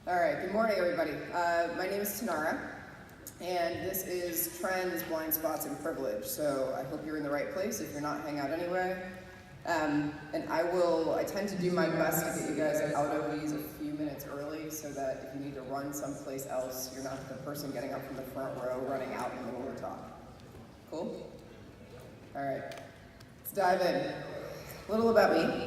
All right, good morning, everybody. My name is Tanara, and this is Trends, Blind Spots, and Privilege. So I hope you're in the right place. If you're not, hang out anyway. And I tend to do my best to get you guys out of these a few minutes early so that if you need to run someplace else, you're not the person getting up from the front row running out in the middle of the talk. Cool? All right, let's dive in. A little about me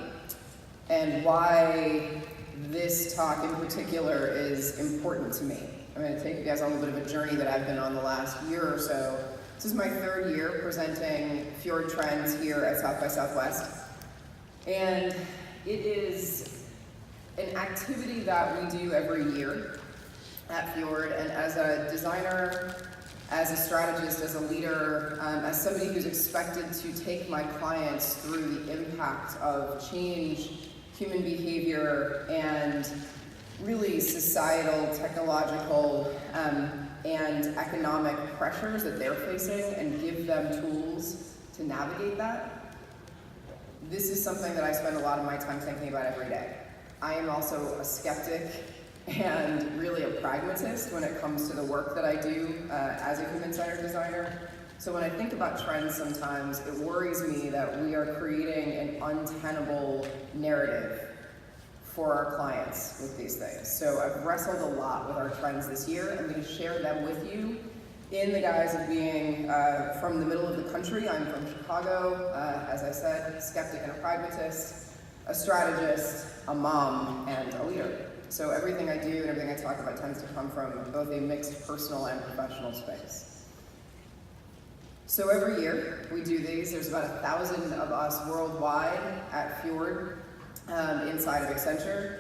and why this talk in particular is important to me. I'm going to take you guys on a little bit of a journey that I've been on the last year or so. This is my third year presenting Fjord Trends here at South by Southwest. And it is an activity that we do every year at Fjord. And as a designer, as a strategist, as a leader, as somebody who's expected to take my clients through the impact of change, human behavior, and really societal, technological, and economic pressures that they're facing and give them tools to navigate that. This is something that I spend a lot of my time thinking about every day. I am also a skeptic and really a pragmatist when it comes to the work that I do as a human-centered designer. So when I think about trends sometimes, it worries me that we are creating an untenable narrative for our clients with these things. So I've wrestled a lot with our trends this year. I'm going to share them with you in the guise of being from the middle of the country. I'm from Chicago, as I said, skeptic and a pragmatist, a strategist, a mom, and a leader. So everything I do and everything I talk about tends to come from both a mixed personal and professional space. So every year we do these. There's about 1,000 of us worldwide at Fjord inside of Accenture.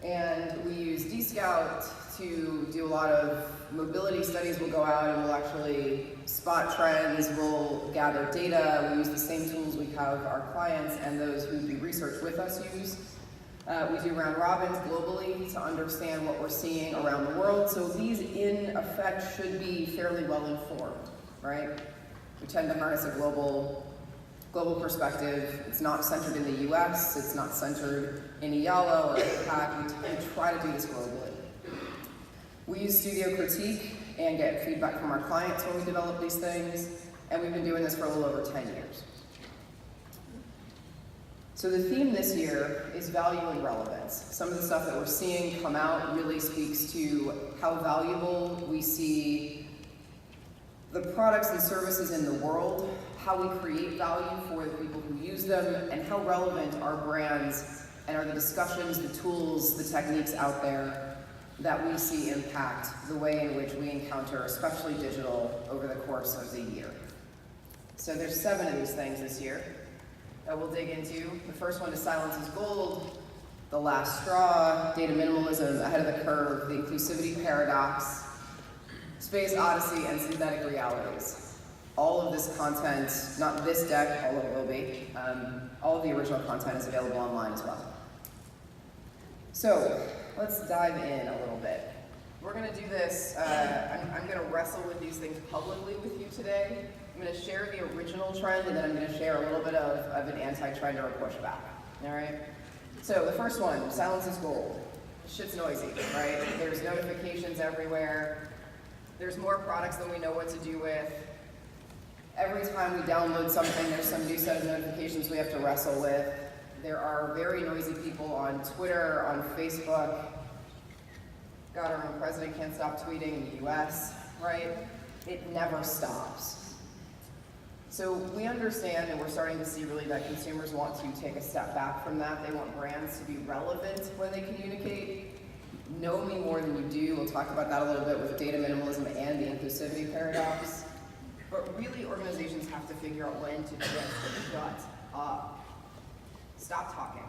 And we use D-Scout to do a lot of mobility studies. We'll go out and we'll actually spot trends. We'll gather data. We use the same tools we have our clients and those who do research with us use. We do round robins globally to understand what we're seeing around the world. So these, in effect, should be fairly well informed, right? We tend to harness a global perspective. It's not centered in the US, it's not centered in EALA or APAC. We try to do this globally. We use studio critique and get feedback from our clients when we develop these things, and we've been doing this for a little over 10 years. So the theme this year is value and relevance. Some of the stuff that we're seeing come out really speaks to how valuable we see the products and services in the world, how we create value for the people who use them, and how relevant our brands and are the discussions, the tools, the techniques out there that we see impact the way in which we encounter, especially digital, over the course of the year. So there's 7 of these things this year that we'll dig into. The first one is silence is gold, the last straw, data minimalism, ahead of the curve, the inclusivity paradox, space odyssey, and synthetic realities. All of this content, not this deck, although it will be, all of the original content is available online as well. So let's dive in a little bit. We're going to do this, I'm going to wrestle with these things publicly with you today. I'm going to share the original trend, and then I'm going to share a little bit of an anti-trend or a pushback. All right? So the first one, silence is gold. Shit's noisy, right? There's notifications everywhere. There's more products than we know what to do with. Every time we download something, there's some new set of notifications we have to wrestle with. There are very noisy people on Twitter, on Facebook. God, our own president can't stop tweeting in the US, right? It never stops. So we understand, and we're starting to see really that consumers want to take a step back from that. They want brands to be relevant when they communicate. Know me more than you do. We'll talk about that a little bit with data minimalism and the inclusivity paradox. But really, organizations have to figure out when to just shut up. Stop talking.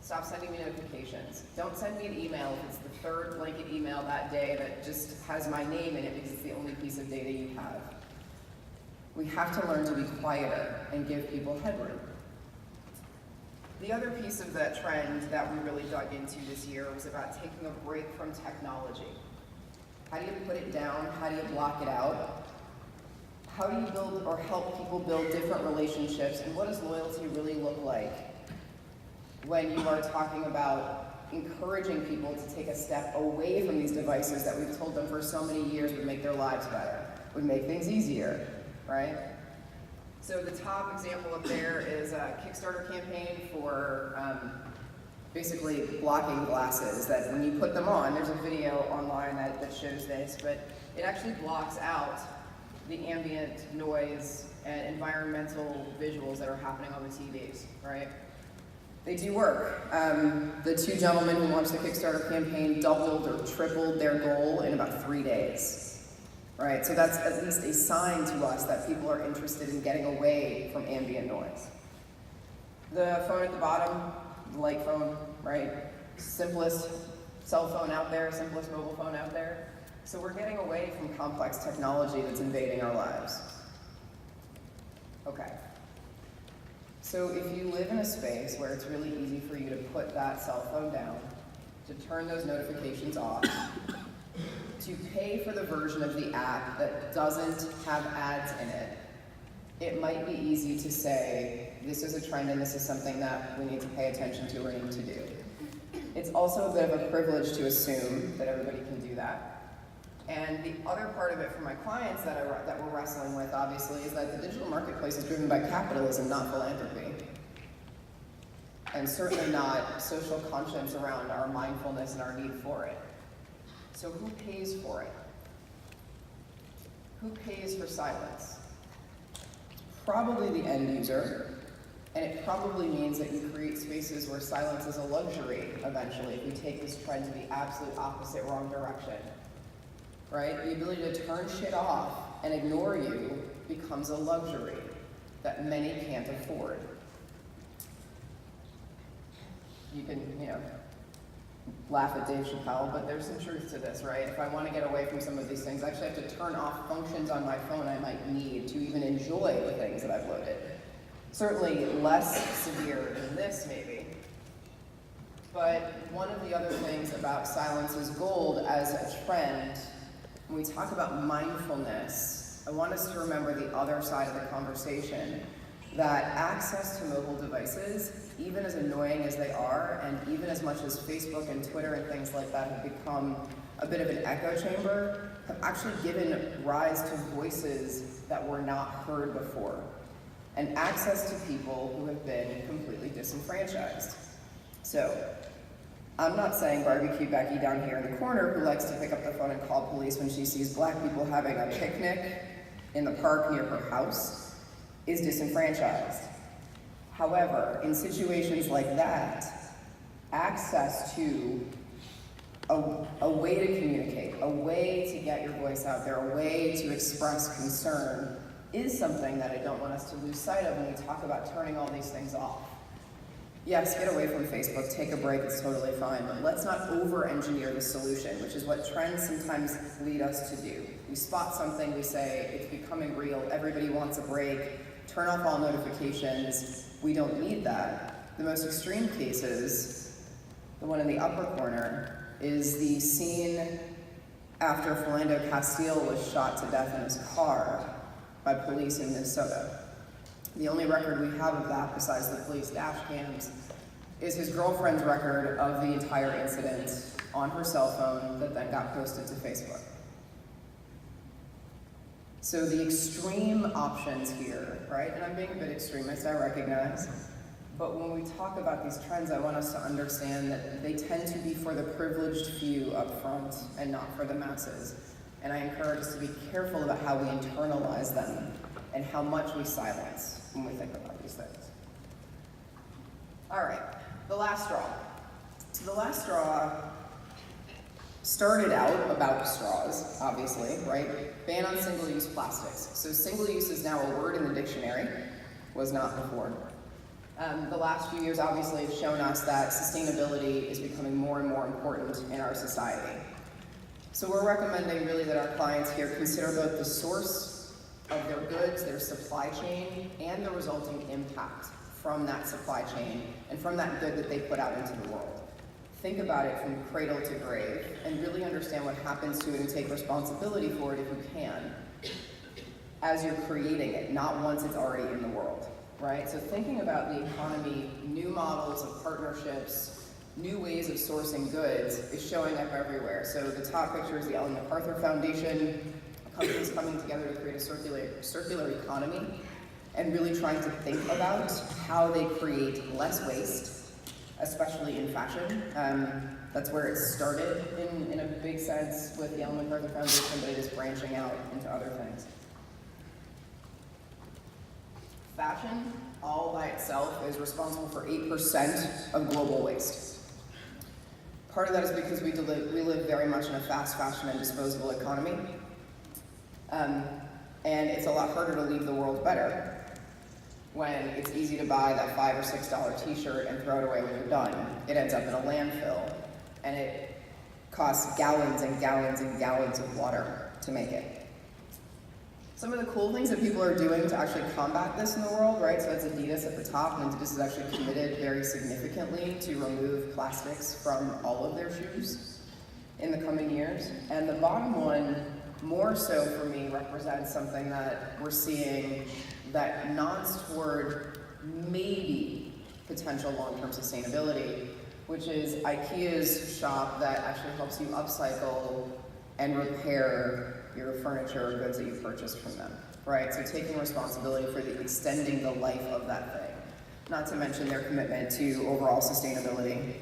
Stop sending me notifications. Don't send me an email if it's the third blanket email that day that just has my name in it because it's the only piece of data you have. We have to learn to be quieter and give people headroom. The other piece of that trend that we really dug into this year was about taking a break from technology. How do you put it down? How do you block it out? How do you build or help people build different relationships? And what does loyalty really look like when you are talking about encouraging people to take a step away from these devices that we've told them for so many years would make their lives better, would make things easier, right? So the top example up there is a Kickstarter campaign for basically blocking glasses, that when you put them on, there's a video online that shows this, but it actually blocks out the ambient noise and environmental visuals that are happening on the TVs, right? They do work. The two gentlemen who launched the Kickstarter campaign doubled or tripled their goal in about 3 days, right? So that's at least a sign to us that people are interested in getting away from ambient noise. The phone at the bottom, the light phone, right? Simplest cell phone out there, simplest mobile phone out there. So we're getting away from complex technology that's invading our lives. Okay. So if you live in a space where it's really easy for you to put that cell phone down, to turn those notifications off, to pay for the version of the app that doesn't have ads in it, it might be easy to say, this is a trend and this is something that we need to pay attention to or need to do. It's also a bit of a privilege to assume that everybody can do that. And the other part of it for my clients that we're wrestling with, obviously, is that the digital marketplace is driven by capitalism, not philanthropy. And certainly not social conscience around our mindfulness and our need for it. So who pays for it? Who pays for silence? Probably the end user, and it probably means that you create spaces where silence is a luxury eventually, if we take this trend to the absolute opposite wrong direction. Right? The ability to turn shit off and ignore you becomes a luxury that many can't afford. You can, laugh at Dave Chappelle, but there's some truth to this, right? If I want to get away from some of these things, I actually have to turn off functions on my phone I might need to even enjoy the things that I've loaded. Certainly less severe than this, maybe. But one of the other things about silence is gold as a trend, when we talk about mindfulness, I want us to remember the other side of the conversation, that access to mobile devices, even as annoying as they are, and even as much as Facebook and Twitter and things like that have become a bit of an echo chamber, have actually given rise to voices that were not heard before, and access to people who have been completely disenfranchised. So, I'm not saying barbecue Becky down here in the corner who likes to pick up the phone and call police when she sees black people having a picnic in the park near her house is disenfranchised. However, in situations like that, access to a way to communicate, a way to get your voice out there, a way to express concern is something that I don't want us to lose sight of when we talk about turning all these things off. Yes, get away from Facebook, take a break, it's totally fine, but let's not over-engineer the solution, which is what trends sometimes lead us to do. We spot something, we say, it's becoming real, everybody wants a break, turn off all notifications, we don't need that. The most extreme cases, the one in the upper corner, is the scene after Philando Castile was shot to death in his car by police in Minnesota. The only record we have of that, besides the police dash cams, is his girlfriend's record of the entire incident on her cell phone that then got posted to Facebook. So the extreme options here, right? And I'm being a bit extremist, I recognize. But when we talk about these trends, I want us to understand that they tend to be for the privileged few up front and not for the masses. And I encourage us to be careful about how we internalize them and how much we silence when we think about these things. All right, the last straw. So the last straw started out about straws, obviously, right? Ban on single-use plastics. So single-use is now a word in the dictionary, was not before. The last few years obviously have shown us that sustainability is becoming more and more important in our society. So we're recommending really that our clients here consider both the source of their goods, their supply chain, and the resulting impact from that supply chain and from that good that they put out into the world. Think about it from cradle to grave and really understand what happens to it and take responsibility for it if you can, as you're creating it, not once it's already in the world, right? So thinking about the economy, new models of partnerships, new ways of sourcing goods is showing up everywhere. So the top picture is the Ellen MacArthur Foundation, companies coming together to create a circular economy and really trying to think about how they create less waste, especially in fashion. That's where it started in a big sense with the Ellen MacArthur Foundation, but it is branching out into other things. Fashion, all by itself, is responsible for 8% of global waste. Part of that is because we live very much in a fast fashion and disposable economy. And it's a lot harder to leave the world better when it's easy to buy that $5 or $6 t-shirt and throw it away when you're done. It ends up in a landfill, and it costs gallons and gallons and gallons of water to make it. Some of the cool things that people are doing to actually combat this in the world, right? So that's Adidas at the top, and Adidas is actually committed very significantly to remove plastics from all of their shoes in the coming years. And the bottom one, more so for me, represents something that we're seeing that nods toward maybe potential long-term sustainability, which is IKEA's shop that actually helps you upcycle and repair your furniture or goods that you purchased from them, right? So taking responsibility for extending the life of that thing. Not to mention their commitment to overall sustainability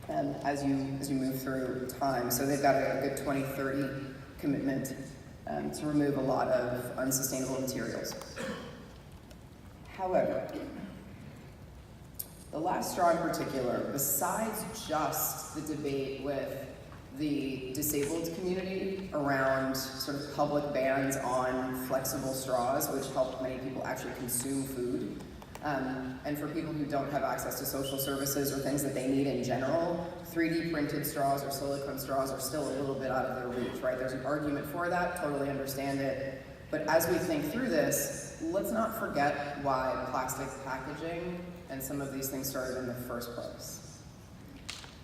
as you move through time. So they've got a good 2030 commitment to remove a lot of unsustainable materials. However, the last straw in particular, besides just the debate with the disabled community around sort of public bans on flexible straws, which help many people actually consume food, and for people who don't have access to social services or things that they need in general, 3D printed straws or silicone straws are still a little bit out of their reach, right? There's an argument for that, totally understand it. But as we think through this, let's not forget why plastic packaging and some of these things started in the first place.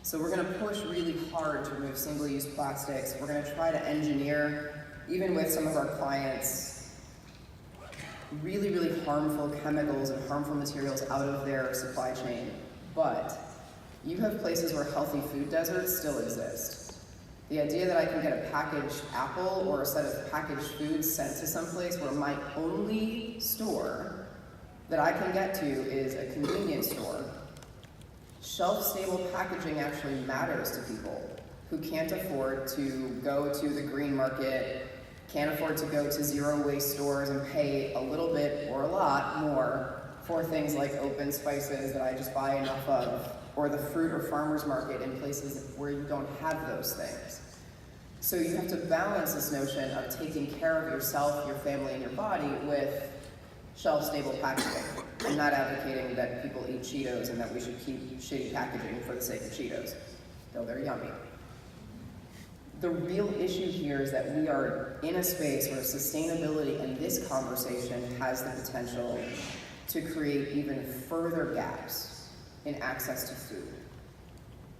So we're gonna push really hard to remove single-use plastics. We're gonna try to engineer, even with some of our clients, really, really harmful chemicals and harmful materials out of their supply chain. But you have places where healthy food deserts still exist. The idea that I can get a packaged apple or a set of packaged foods sent to some place where my only store that I can get to is a convenience store. Shelf-stable packaging actually matters to people who can't afford to go to the green market, can't afford to go to zero-waste stores and pay a little bit or a lot more for things like open spices that I just buy enough of, or the fruit or farmer's market in places where you don't have those things. So you have to balance this notion of taking care of yourself, your family, and your body with shelf-stable packaging. I'm not advocating that people eat Cheetos and that we should keep shitty packaging for the sake of Cheetos, though they're yummy. The real issue here is that we are in a space where sustainability and this conversation has the potential to create even further gaps in access to food,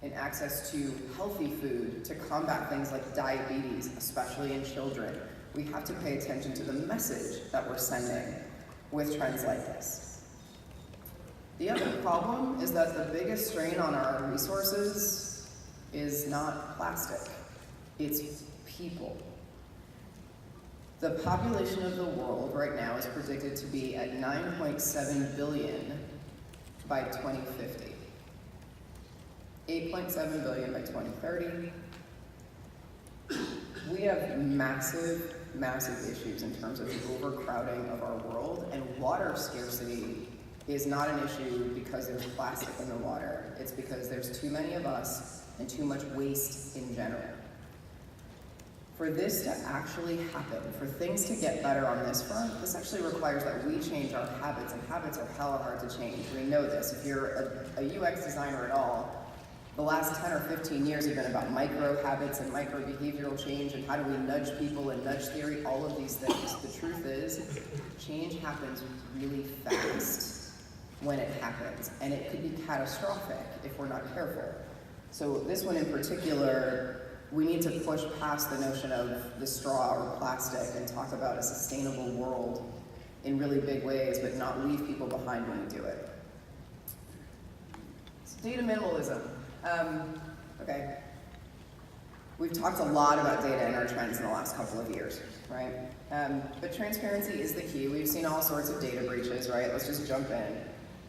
in access to healthy food, to combat things like diabetes, especially in children. We have to pay attention to the message that we're sending with trends like this. The other problem is that the biggest strain on our resources is not plastic, it's people. The population of the world right now is predicted to be at 9.7 billion by 2050. 8.7 billion by 2030. We have massive, massive issues in terms of the overcrowding of our world, and water scarcity is not an issue because there's plastic in the water. It's because there's too many of us and too much waste in general. For this to actually happen, for things to get better on this front, this actually requires that we change our habits, and habits are hella hard to change. We know this. If you're a UX designer at all, the last 10 or 15 years have been about micro habits and micro behavioral change and how do we nudge people and nudge theory, all of these things. The truth is, change happens really fast when it happens, and it could be catastrophic if we're not careful. So this one in particular, we need to push past the notion of the straw or plastic and talk about a sustainable world in really big ways, but not leave people behind when we do it. So data minimalism. Okay. We've talked a lot about data and our trends in the last couple of years, right? But transparency is the key. We've seen all sorts of data breaches, right? Let's just jump in.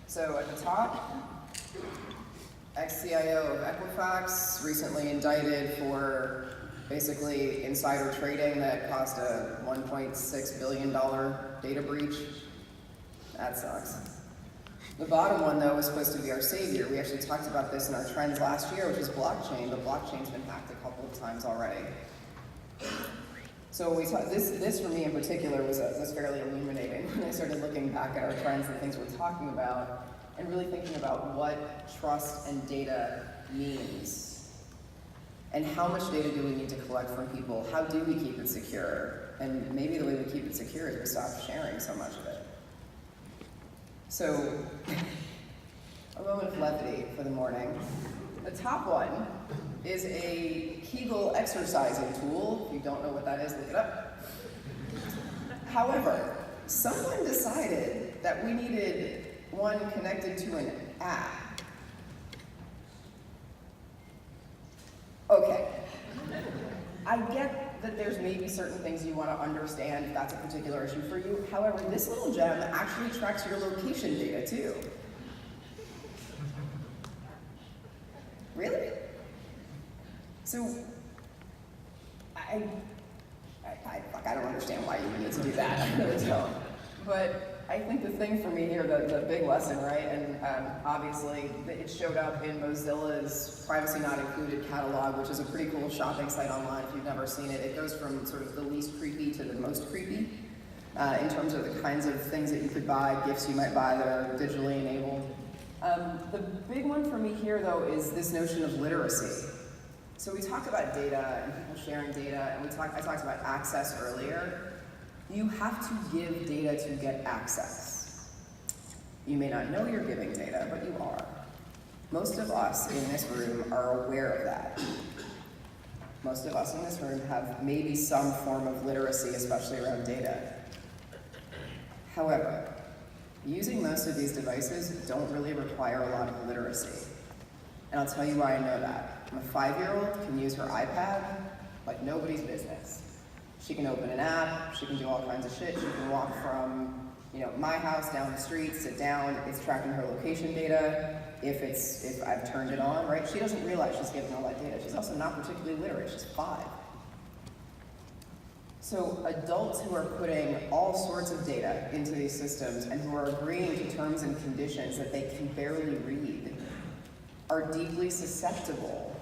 So at the top, ex-CIO of Equifax recently indicted for basically insider trading that caused a $1.6 billion data breach. That sucks. The bottom one, though, was supposed to be our savior. We actually talked about this in our trends last year, which is blockchain, but blockchain's been hacked a couple of times already. So we talked, this for me in particular was fairly illuminating when I started looking back at our trends and things we're talking about, and really thinking about what trust and data means. And how much data do we need to collect from people? How do we keep it secure? And maybe the way we keep it secure is we stop sharing so much of it. So, a moment of levity for the morning. The top one is a Kegel exercising tool. If you don't know what that is, look it up. However, someone decided that we needed one connected to an app. Okay. I get that there's maybe certain things you want to understand if that's a particular issue for you. However, this little gem actually tracks your location data too. Really? So, I don't understand why you need to do that. I really don't. But I think the thing for me here, the big lesson, right, and obviously it showed up in Mozilla's Privacy Not Included catalog, which is a pretty cool shopping site online if you've never seen it. It goes from sort of the least creepy to the most creepy in terms of the kinds of things that you could buy, gifts you might buy that are digitally enabled. The big one for me here, though, is this notion of literacy. So we talk about data and people sharing data, and I talked about access earlier. You have to give data to get access. You may not know you're giving data, but you are. Most of us in this room are aware of that. Most of us in this room have maybe some form of literacy, especially around data. However, using most of these devices don't really require a lot of literacy. And I'll tell you why I know that. A 5-year-old can use her iPad like nobody's business. She can open an app, she can do all kinds of shit, she can walk from, my house down the street, sit down, it's tracking her location data, if I've turned it on, right? She doesn't realize she's giving all that data. She's also not particularly literate, she's 5. So adults who are putting all sorts of data into these systems and who are agreeing to terms and conditions that they can barely read are deeply susceptible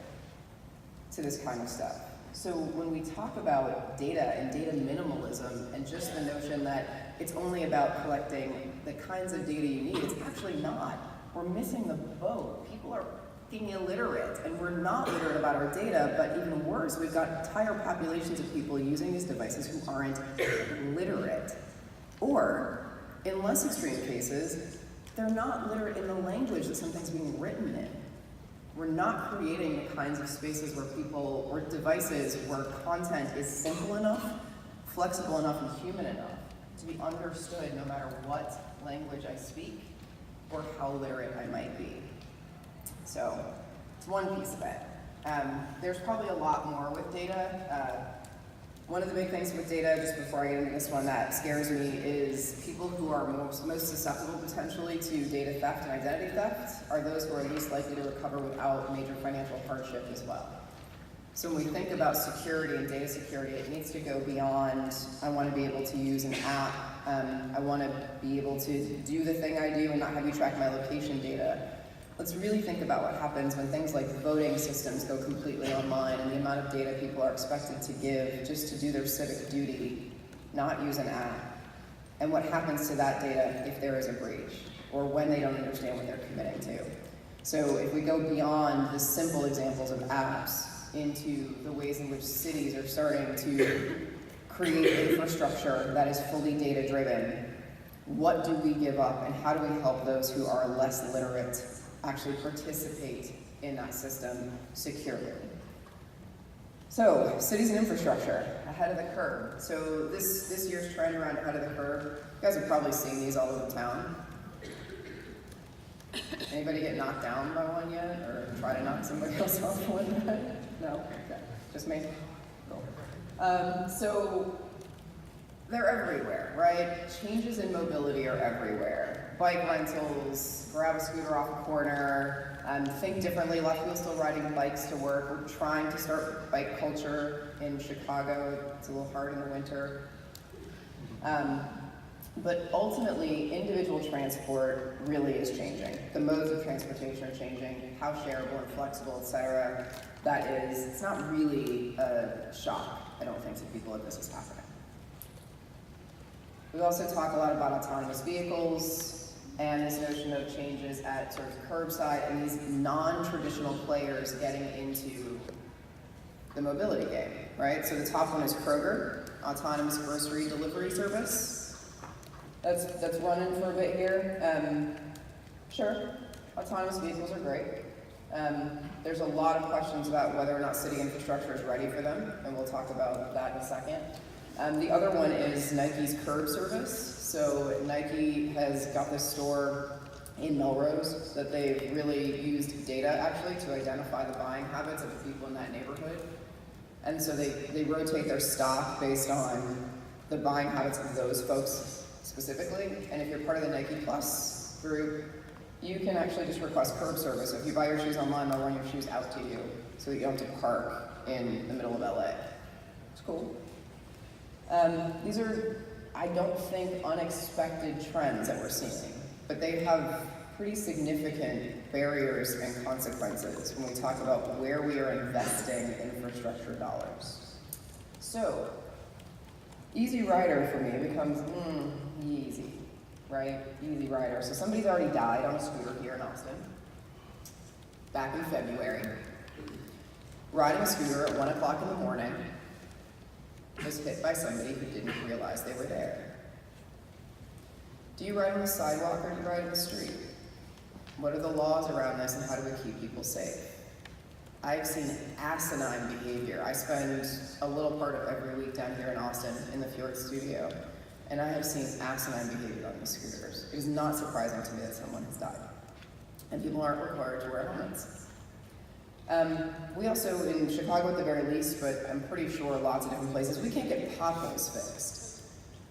to this kind of stuff. So when we talk about data and data minimalism and just the notion that it's only about collecting the kinds of data you need, it's actually not. We're missing the boat. People are fucking illiterate, and we're not literate about our data, but even worse, we've got entire populations of people using these devices who aren't literate. Or, in less extreme cases, they're not literate in the language that something's being written in. We're not creating the kinds of spaces where people, or devices where content is simple enough, flexible enough, and human enough to be understood no matter what language I speak or how literate I might be. So, it's one piece of it. There's probably a lot more with data. One of the big things with data, just before I get into this one, that scares me is people who are most susceptible potentially to data theft and identity theft are those who are least likely to recover without major financial hardship as well. So when we think about security and data security, it needs to go beyond, I want to be able to use an app, I want to be able to do the thing I do and not have you track my location data. Let's really think about what happens when things like voting systems go completely online and the amount of data people are expected to give just to do their civic duty, not use an app. And what happens to that data if there is a breach or when they don't understand what they're committing to. So if we go beyond the simple examples of apps into the ways in which cities are starting to create infrastructure that is fully data-driven, what do we give up and how do we help those who are less literate actually participate in that system securely? So, cities and infrastructure, ahead of the curve. So this year's trend around ahead of the curve, you guys have probably seen these all over town. Anybody get knocked down by one yet, or try to knock somebody else off one yet? No? Okay. Just me? Cool. So, they're everywhere, right? Changes in mobility are everywhere. Bike rentals, grab a scooter off a corner, think differently. A lot of people still riding bikes to work. We're trying to start bike culture in Chicago. It's a little hard in the winter. But ultimately, individual transport really is changing. The modes of transportation are changing, how shareable and flexible, et cetera. That is, it's not really a shock, I don't think, to people that this is happening. We also talk a lot about autonomous vehicles and this notion of changes at sort of curbside and these non-traditional players getting into the mobility game, right? So the top one is Kroger, autonomous grocery delivery service. That's running for a bit here. Sure, autonomous vehicles are great. There's a lot of questions about whether or not city infrastructure is ready for them, and we'll talk about that in a second. The other one is Nike's curb service. So Nike has got this store in Melrose that they've really used data actually to identify the buying habits of the people in that neighborhood. And so they rotate their stock based on the buying habits of those folks specifically. And if you're part of the Nike Plus group, you can actually just request curb service. So if you buy your shoes online, they'll run your shoes out to you so that you don't have to park in the middle of LA. It's cool. These are, I don't think, unexpected trends that we're seeing, but they have pretty significant barriers and consequences when we talk about where we are investing infrastructure dollars. So, easy rider for me becomes, easy, right? Easy rider. So somebody's already died on a scooter here in Austin, back in February, riding a scooter at 1 o'clock in the morning, was hit by somebody who didn't realize they were there. Do you ride on the sidewalk or do you ride on the street? What are the laws around this and how do we keep people safe? I've seen asinine behavior. I spend a little part of every week down here in Austin in the Fjord studio, and I have seen asinine behavior on these scooters. It is not surprising to me that someone has died, and people aren't required to wear helmets. We also, in Chicago at the very least, but I'm pretty sure lots of different places, we can't get potholes fixed.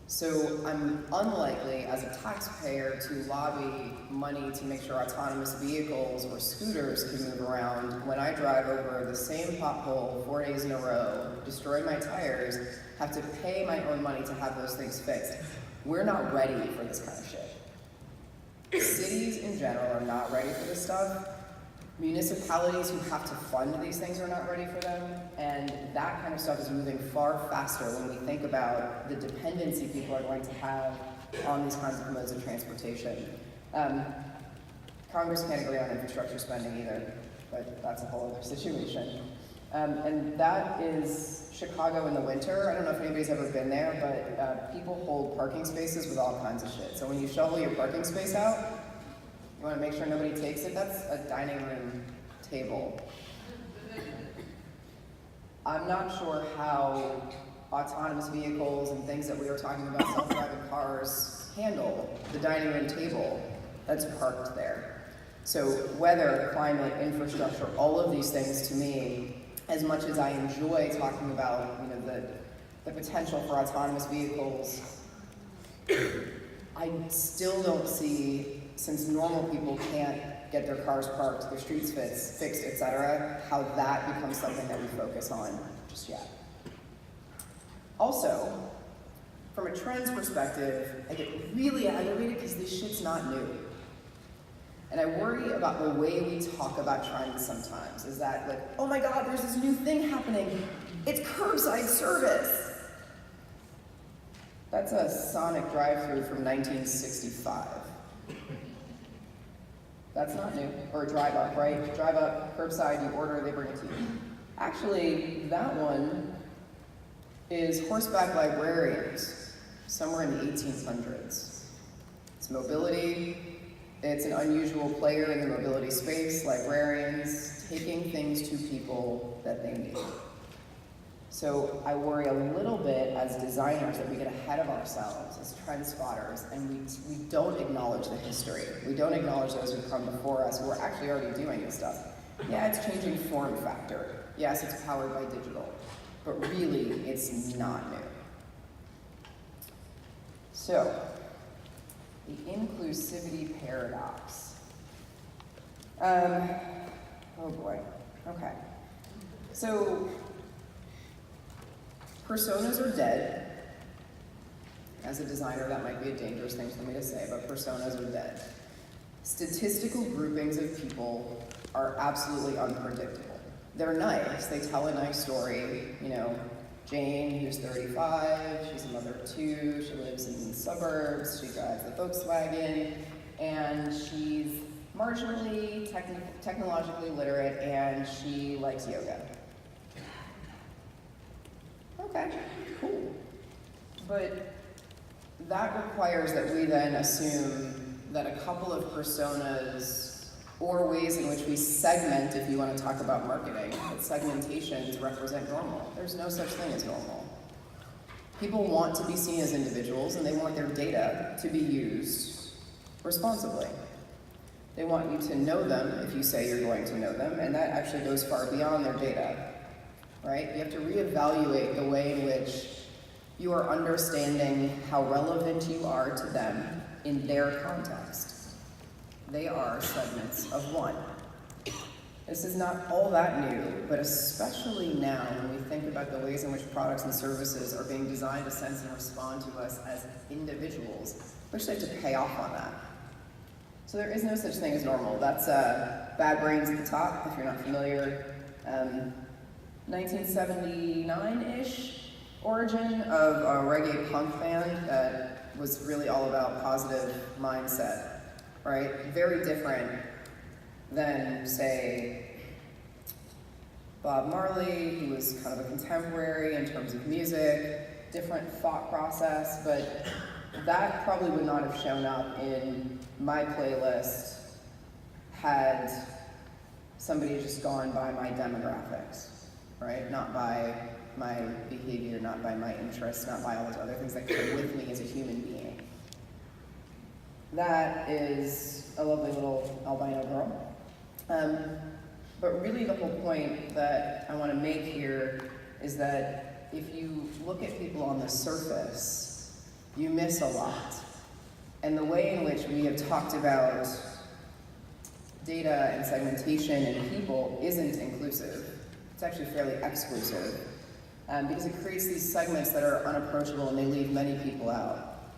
So I'm unlikely, as a taxpayer, to lobby money to make sure autonomous vehicles or scooters can move around when I drive over the same pothole 4 days in a row, destroy my tires, have to pay my own money to have those things fixed. We're not ready for this kind of shit. Cities in general are not ready for this stuff. Municipalities who have to fund these things are not ready for them, and that kind of stuff is moving far faster when we think about the dependency people are going to have on these kinds of modes of transportation. Congress can't agree on infrastructure spending either, but that's a whole other situation. And that is Chicago in the winter. I don't know if anybody's ever been there, but people hold parking spaces with all kinds of shit. So when you shovel your parking space out, you want to make sure nobody takes it? That's a dining room table. I'm not sure how autonomous vehicles and things that we were talking about, self-driving cars, handle the dining room table that's parked there. So weather, climate, infrastructure, all of these things to me, as much as I enjoy talking about the potential for autonomous vehicles, I still don't see, since normal people can't get their cars parked, their streets fixed, etc., how that becomes something that we focus on just yet. Also, from a trends perspective, I get really aggravated because this shit's not new. And I worry about the way we talk about trends sometimes, is that like, oh my God, there's this new thing happening. It's curbside service. That's a Sonic drive-thru from 1965. That's not new. Or a drive up, right? Drive up, curbside, you order, they bring it to you. Actually, that one is horseback librarians, somewhere in the 1800s. It's mobility. It's an unusual player in the mobility space, librarians, taking things to people that they need. So I worry a little bit as designers that we get ahead of ourselves as trend spotters, and we don't acknowledge the history. We don't acknowledge those who come before us who are actually already doing this stuff. Yeah, it's changing form factor. Yes, it's powered by digital, but really, it's not new. So, the inclusivity paradox. Oh boy, okay. So, personas are dead. As a designer, that might be a dangerous thing for me to say, but personas are dead. Statistical groupings of people are absolutely unpredictable. They're nice, they tell a nice story. You know, Jane, who's 35, she's a mother of 2, she lives in the suburbs, she drives the Volkswagen, and she's marginally technologically literate, and she likes yoga. Okay, cool. But that requires that we then assume that a couple of personas or ways in which we segment, if you want to talk about marketing, that segmentations represent normal. There's no such thing as normal. People want to be seen as individuals, and they want their data to be used responsibly. They want you to know them if you say you're going to know them, and that actually goes far beyond their data, right? You have to reevaluate the way in which you are understanding how relevant you are to them in their context. They are segments of one. This is not all that new, but especially now when we think about the ways in which products and services are being designed to sense and respond to us as individuals, we actually have to pay off on that. So there is no such thing as normal. That's Bad Brains at the top, if you're not familiar. 1979-ish origin of a reggae punk band that was really all about positive mindset, right? Very different than, say, Bob Marley, who was kind of a contemporary in terms of music, different thought process, but that probably would not have shown up in my playlist had somebody just gone by my demographics, right? Not by my behavior, not by my interests, not by all those other things that come with me as a human being. That is a lovely little albino girl. But really the whole point that I want to make here is that if you look at people on the surface, you miss a lot. And the way in which we have talked about data and segmentation and people isn't inclusive. It's actually fairly exclusive. Because it creates these segments that are unapproachable and they leave many people out.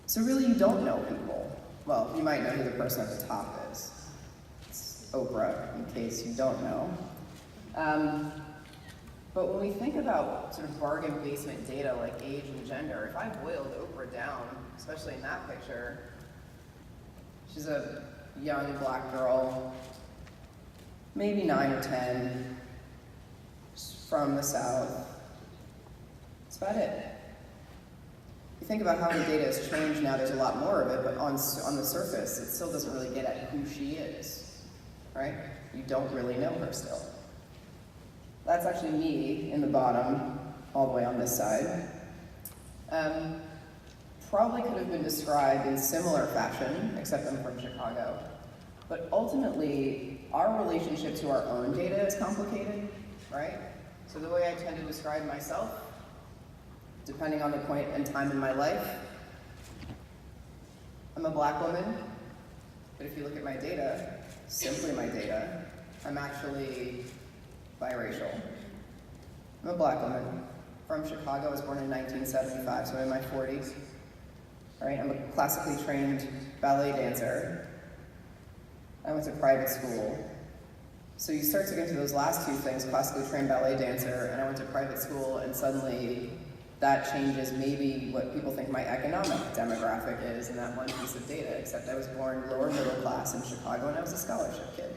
So really you don't know people. Well, you might know who the person at the top is. It's Oprah, in case you don't know. But when we think about sort of bargain basement data like age and gender, if I boiled Oprah down, especially in that picture, she's a young black girl, maybe 9 or 10, from the South. That's about it. You think about how the data has changed now, there's a lot more of it, but on the surface, it still doesn't really get at who she is, right? You don't really know her still. That's actually me in the bottom, all the way on this side. Probably could have been described in similar fashion, except I'm from Chicago. But ultimately, our relationship to our own data is complicated, right? So the way I tend to describe myself, depending on the point and time in my life, I'm a black woman, but if you look at my data, simply my data, I'm actually biracial. I'm a black woman from Chicago. I was born in 1975, so I'm in my 40s. All right, I'm a classically trained ballet dancer. I went to private school. So you start to get into those last two things, classically trained ballet dancer, and I went to private school, and suddenly that changes maybe what people think my economic demographic is in that one piece of data, except I was born lower middle class in Chicago, and I was a scholarship kid.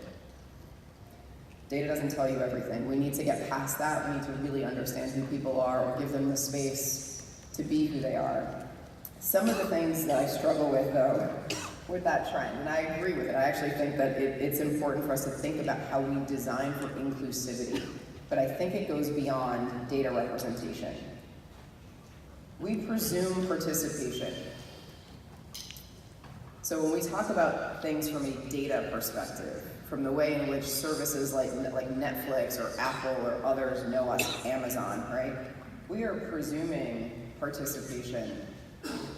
Data doesn't tell you everything. We need to get past that. We need to really understand who people are or give them the space to be who they are. Some of the things that I struggle with, though, with that trend, and I agree with it. I actually think that it's important for us to think about how we design for inclusivity. but I think it goes beyond data representation. We presume participation. So when we talk about things from a data perspective, from the way in which services like Netflix or Apple or others know us, Amazon, right? We are presuming participation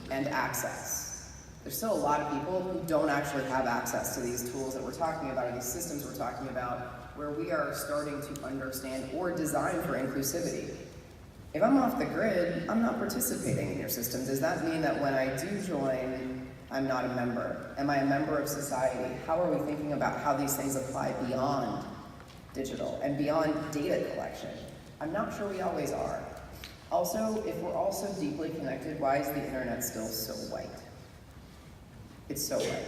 and access. There's still a lot of people who don't actually have access to these tools that we're talking about, or these systems we're talking about, where we are starting to understand or design for inclusivity. If I'm off the grid, I'm not participating in your system. Does that mean that when I do join, I'm not a member? Am I a member of society? How are we thinking about how these things apply beyond digital and beyond data collection? I'm not sure we always are. Also, if we're all so deeply connected, why is the internet still so white? It's so white.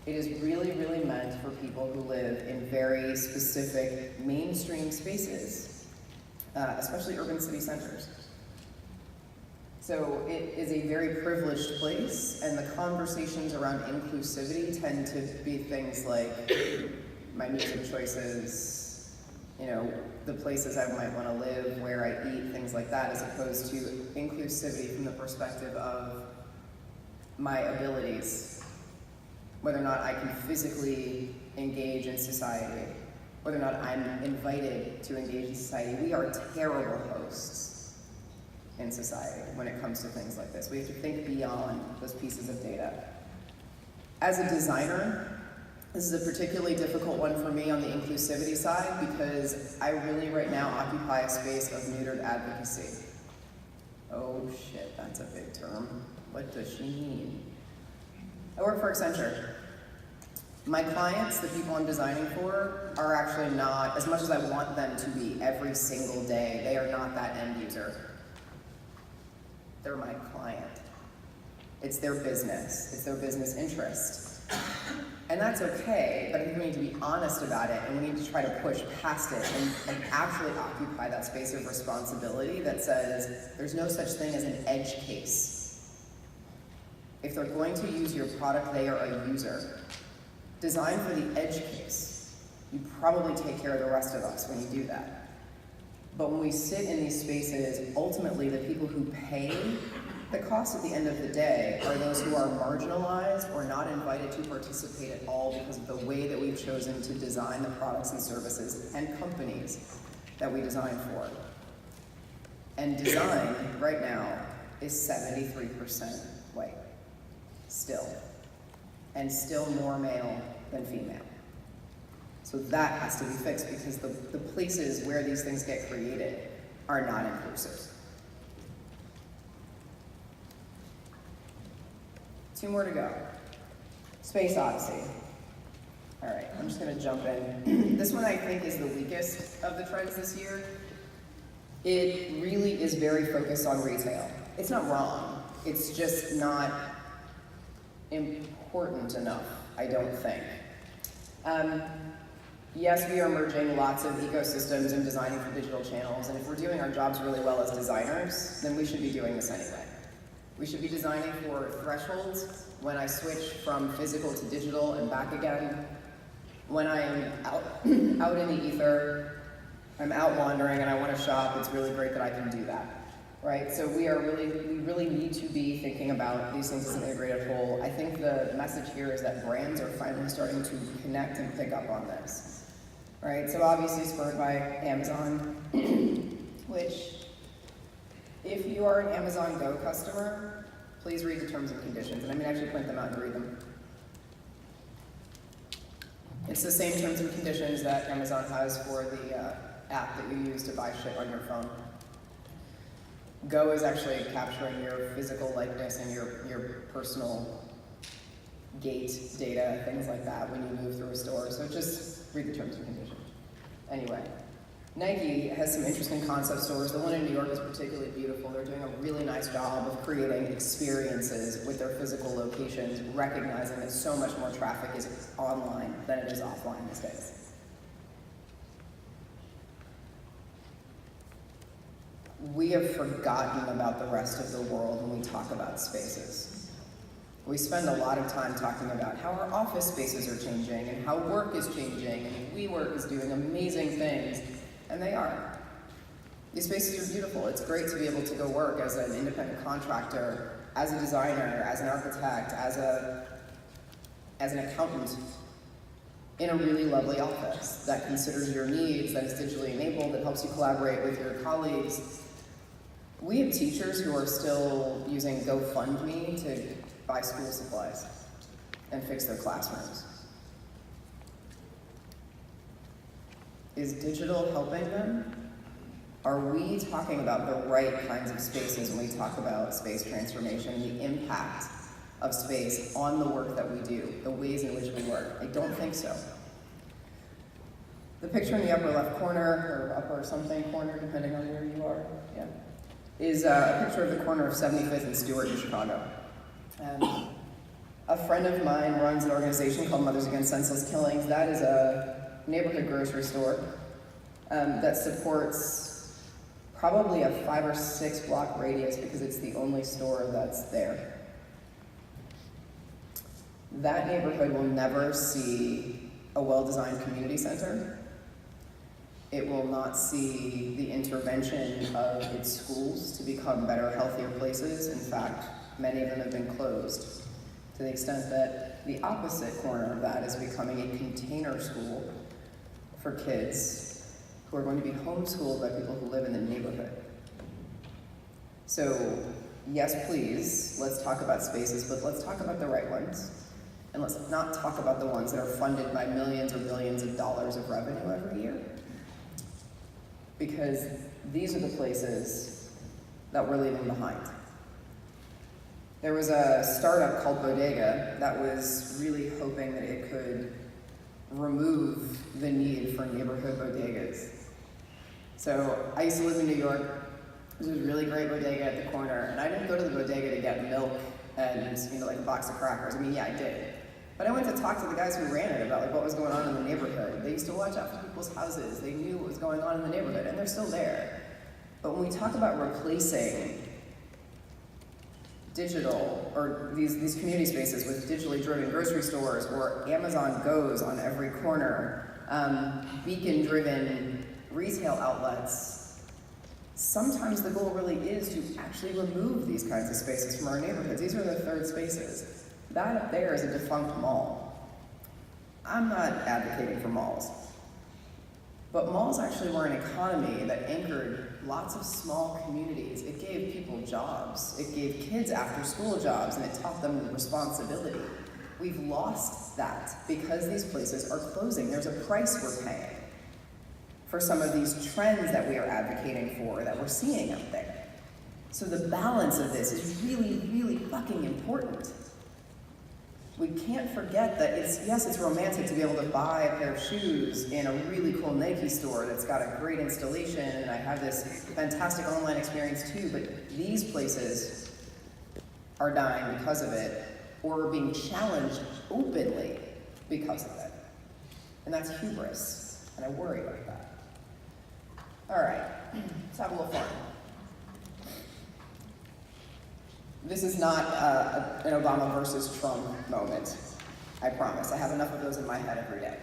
It is really, really meant for people who live in very specific mainstream spaces, especially urban city centers. So it is a very privileged place, and the conversations around inclusivity tend to be things like my music choices, you know, the places I might want to live, where I eat, things like that, as opposed to inclusivity from the perspective of my abilities, whether or not I can physically engage in society, whether or not I'm invited to engage in society. We are terrible hosts in society when it comes to things like this. We have to think beyond those pieces of data. As a designer, this is a particularly difficult one for me on the inclusivity side because I really right now occupy a space of neutered advocacy. Oh shit, that's a big term. What does she mean? I work for Accenture. My clients, the people I'm designing for, are actually not, as much as I want them to be every single day, they are not that end user. They're my client. It's their business interest. And that's okay, but I think we need to be honest about it, and we need to try to push past it and actually occupy that space of responsibility that says there's no such thing as an edge case. If they're going to use your product, they are a user. Design for the edge case. You probably take care of the rest of us when you do that. But when we sit in these spaces, ultimately the people who pay the cost at the end of the day are those who are marginalized or not invited to participate at all because of the way that we've chosen to design the products and services and companies that we design for. And design, right now, is 73% white, still. And still more male than female. So that has to be fixed because the places where these things get created are not inclusive. 2 more to go. Space Odyssey. All right, I'm just gonna jump in. This one I think is the weakest of the trends this year. It really is very focused on retail. It's not wrong, it's just not important enough, I don't think. Yes, we are merging lots of ecosystems and designing for digital channels, and if we're doing our jobs really well as designers, then we should be doing this anyway. We should be designing for thresholds when I switch from physical to digital and back again. When I'm out in the ether, I'm out wandering and I want to shop, it's really great that I can do that. Right, so we really need to be thinking about these things as an integrated whole. I think the message here is that brands are finally starting to connect and pick up on this. Right, so obviously spurred by Amazon, which, if you are an Amazon Go customer, please read the terms and conditions, and I'm gonna actually print them out and read them. It's the same terms and conditions that Amazon has for the app that you use to buy shit on your phone. Go is actually capturing your physical likeness and your personal gait data, things like that when you move through a store. So just read the terms and conditions. Anyway, Nike has some interesting concept stores. The one in New York is particularly beautiful. They're doing a really nice job of creating experiences with their physical locations, recognizing that so much more traffic is online than it is offline these days. We have forgotten about the rest of the world when we talk about spaces. We spend a lot of time talking about how our office spaces are changing and how work is changing and WeWork is doing amazing things. and they are. These spaces are beautiful. It's great to be able to go work as an independent contractor, as a designer, as an architect, as an accountant in a really lovely office that considers your needs, that is digitally enabled, that helps you collaborate with your colleagues. We have teachers who are still using GoFundMe to buy school supplies and fix their classrooms. Is digital helping them? Are we talking about the right kinds of spaces when we talk about space transformation, the impact of space on the work that we do, the ways in which we work? I don't think so. The picture in the upper left corner, or upper something corner, depending on where you are, yeah, is a picture of the corner of 75th and Stewart in Chicago. A friend of mine runs an organization called Mothers Against Senseless Killings. That is a neighborhood grocery store that supports probably a 5 or 6 block radius because it's the only store that's there. That neighborhood will never see a well-designed community center. It will not see the intervention of its schools to become better, healthier places. In fact, many of them have been closed, to the extent that the opposite corner of that is becoming a container school for kids who are going to be homeschooled by people who live in the neighborhood. So, yes, please, let's talk about spaces, but let's talk about the right ones. And let's not talk about the ones that are funded by millions or billions of dollars of revenue every year. Because these are the places that we're leaving behind. There was a startup called Bodega that was really hoping that it could remove the need for neighborhood bodegas. So I used to live in New York. There was a really great bodega at the corner, and I didn't go to the bodega to get milk and like a box of crackers. I mean, yeah, I did. But I went to talk to the guys who ran it about what was going on in the neighborhood. They used to watch out for people's houses. They knew what was going on in the neighborhood, and they're still there. But when we talk about replacing digital, or these community spaces with digitally driven grocery stores, or Amazon Goes on every corner, beacon-driven retail outlets, sometimes the goal really is to actually remove these kinds of spaces from our neighborhoods. These are the third spaces. That up there is a defunct mall. I'm not advocating for malls, but malls actually were an economy that anchored lots of small communities. It gave people jobs. It gave kids after-school jobs, and it taught them responsibility. We've lost that because these places are closing. There's a price we're paying for some of these trends that we are advocating for, that we're seeing out there. So the balance of this is really, really fucking important. We can't forget that it's romantic to be able to buy a pair of shoes in a really cool Nike store that's got a great installation, and I have this fantastic online experience too, but these places are dying because of it, or are being challenged openly because of it. And that's hubris, and I worry about that. All right, let's have a little fun. This is not an Obama versus Trump moment, I promise. I have enough of those in my head every day.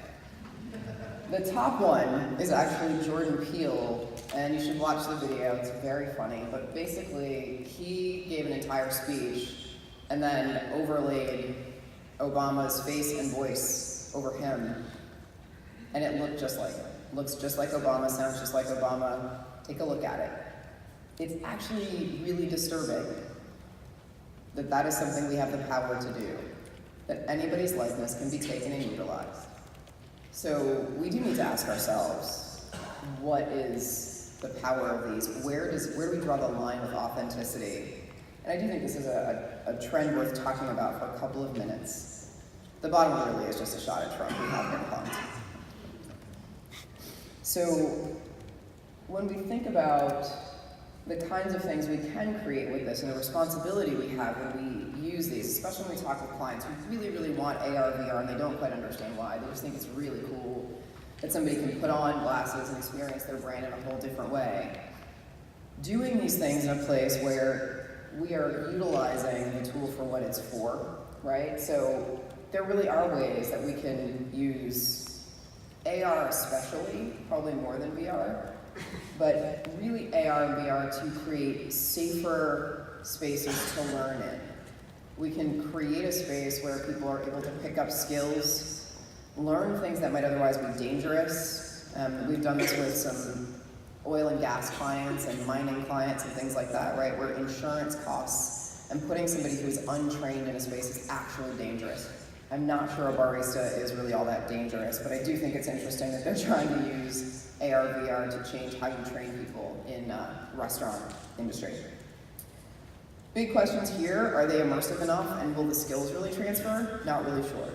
The top one is actually Jordan Peele, and you should watch the video, it's very funny, but basically he gave an entire speech and then overlaid Obama's face and voice over him, and it looked just like him. Looks just like Obama, sounds just like Obama. Take a look at it. It's actually really disturbing that is something we have the power to do, that anybody's likeness can be taken and utilized. So we do need to ask ourselves, what is the power of these? Where do we draw the line with authenticity? And I do think this is a trend worth talking about for a couple of minutes. The bottom really is just a shot at Trump. We have him pumped. So when we think about the kinds of things we can create with this and the responsibility we have when we use these, especially when we talk with clients who really, really want AR, VR, and they don't quite understand why. They just think it's really cool that somebody can put on glasses and experience their brand in a whole different way. Doing these things in a place where we are utilizing the tool for what it's for, right? So there really are ways that we can use AR especially, probably more than VR, but really AR and VR to create safer spaces to learn in. We can create a space where people are able to pick up skills, learn things that might otherwise be dangerous. We've done this with some oil and gas clients and mining clients and things like that, right? Where insurance costs and putting somebody who's untrained in a space is actually dangerous. I'm not sure a barista is really all that dangerous, but I do think it's interesting that they're trying to use AR, VR to change how you train people in restaurant industry. Big questions here, are they immersive enough and will the skills really transfer? Not really sure.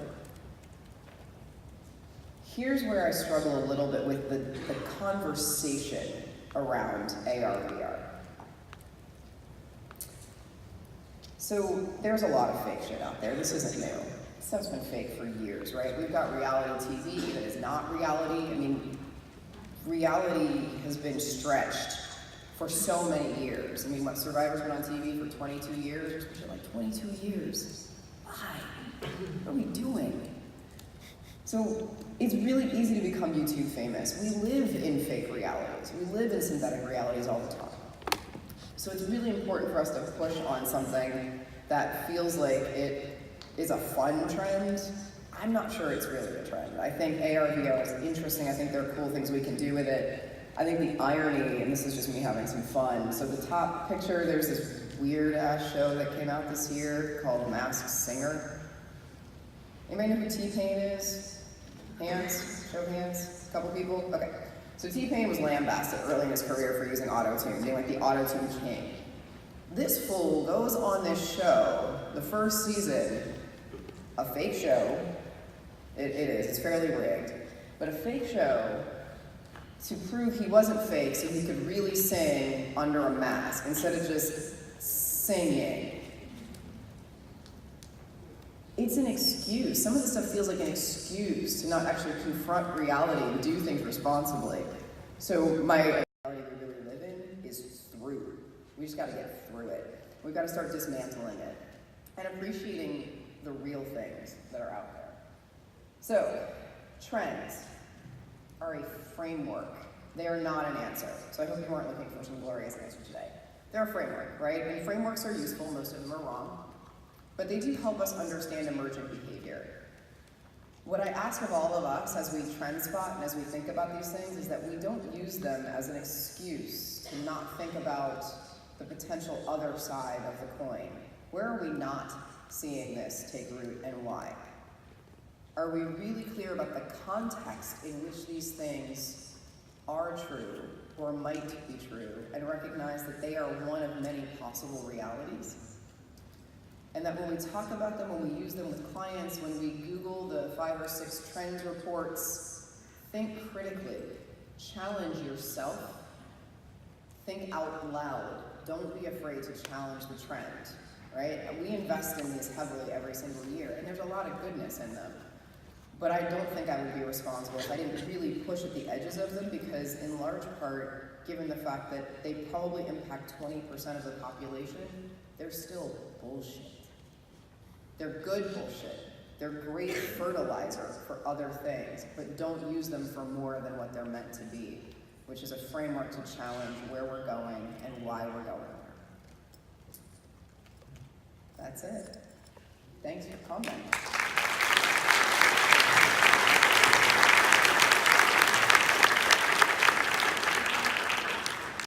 Here's where I struggle a little bit with the conversation around AR, VR. So there's a lot of fake shit out there. This isn't new. This stuff's been fake for years, right? We've got reality TV that is not reality. I mean, reality has been stretched for so many years. I mean, what, Survivor's been on TV for 22 years? Or something like 22 years. Why? What are we doing? So it's really easy to become YouTube famous. We live in fake realities. We live in synthetic realities all the time. So it's really important for us to push on something that feels like it is a fun trend. I'm not sure it's really a trend. I think AR, VR is interesting. I think there are cool things we can do with it. I think the irony, and this is just me having some fun, so the top picture, there's this weird-ass show that came out this year called Masked Singer. Anybody know who T-Pain is? Hands? Show of hands? A couple people? Okay. So T-Pain was lambasted early in his career for using auto-tune, being like the auto-tune king. This fool goes on this show, the first season, a fake show, it is, it's fairly rigged, but a fake show to prove he wasn't fake so he could really sing under a mask instead of just singing. It's an excuse. Some of this stuff feels like an excuse to not actually confront reality and do things responsibly. So my reality we really live in is through. We just gotta get through it. We've gotta start dismantling it and appreciating the real things that are out there. So, trends are a framework. They are not an answer. So I hope you weren't looking for some glorious answer today. They're a framework, right? And frameworks are useful, most of them are wrong. But they do help us understand emergent behavior. What I ask of all of us as we trend spot and as we think about these things is that we don't use them as an excuse to not think about the potential other side of the coin. Where are we not seeing this take root and why? Are we really clear about the context in which these things are true or might be true and recognize that they are one of many possible realities? And that when we talk about them, when we use them with clients, when we Google the 5 or 6 trends reports, think critically, challenge yourself, think out loud. Don't be afraid to challenge the trend, right? We invest in these heavily every single year, and there's a lot of goodness in them. But I don't think I would be responsible if I didn't really push at the edges of them, because in large part, given the fact that they probably impact 20% of the population, they're still bullshit. They're good bullshit. They're great fertilizer for other things, but don't use them for more than what they're meant to be, which is a framework to challenge where we're going and why we're going there. That's it. Thanks for coming.